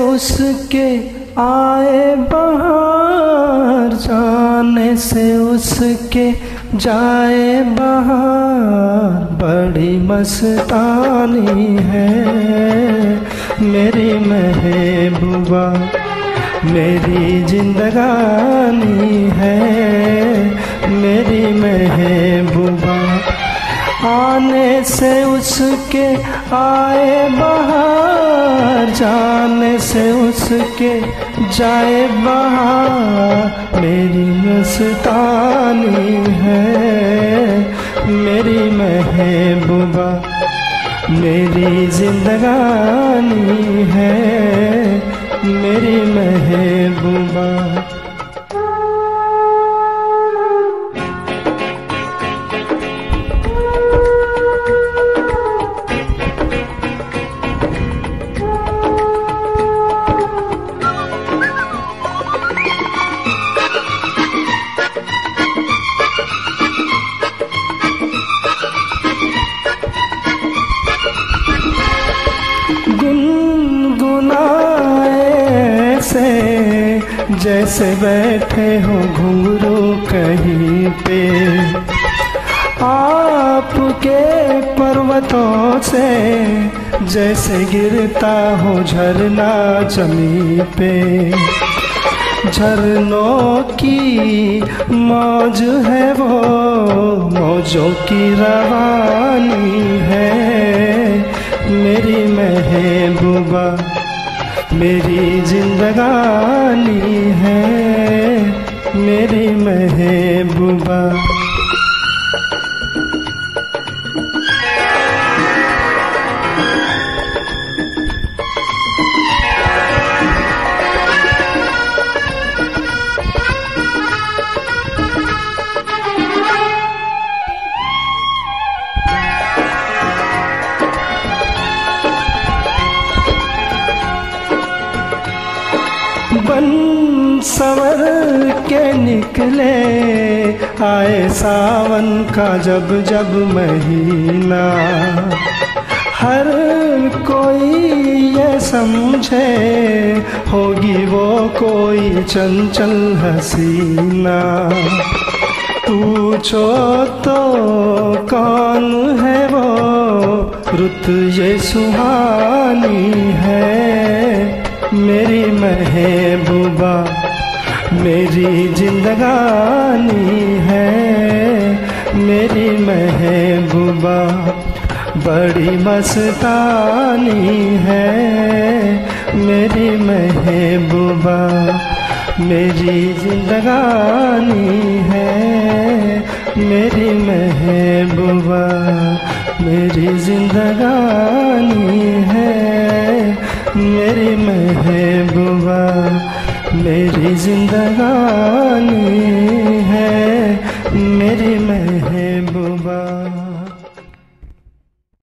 उसके आए बहार, जाने से उसके जाए बहार। बड़ी मस्तानी है मेरी महबूबा, मेरी जिंदगानी है मेरी महबूबा। आने से उसके आए बहार, जाने से उसके जाए बहार। मेरी मस्तानी है मेरी महबूबा, मेरी जिंदगानी है मेरी महबूबा। गुनगुनाए से जैसे बैठे हो घुंघरू कहीं पे, आपके पर्वतों से जैसे गिरता हो झरना जमीन पे। झरनों की मौज है वो, मौजों की रवानी है मेरी महबूबा, मेरी जिंदगानी है मेरी महबूबा। बन संवर के निकले आए सावन का जब जब महीना। हर कोई ये समझे होगी वो कोई चंचल हसीना। पूछो तो कौन है वो रुत ये सुहानी है मेरी महबूबा, मेरी जिंदगानी है मेरी महबूबा। बड़ी मस्तानी है मेरी महबूबा, मेरी जिंदगानी है मेरी महबूबा, मेरी जिंदगानी है मेरी महबूबा, मेरी जिंदगानी है मेरी महबूबा।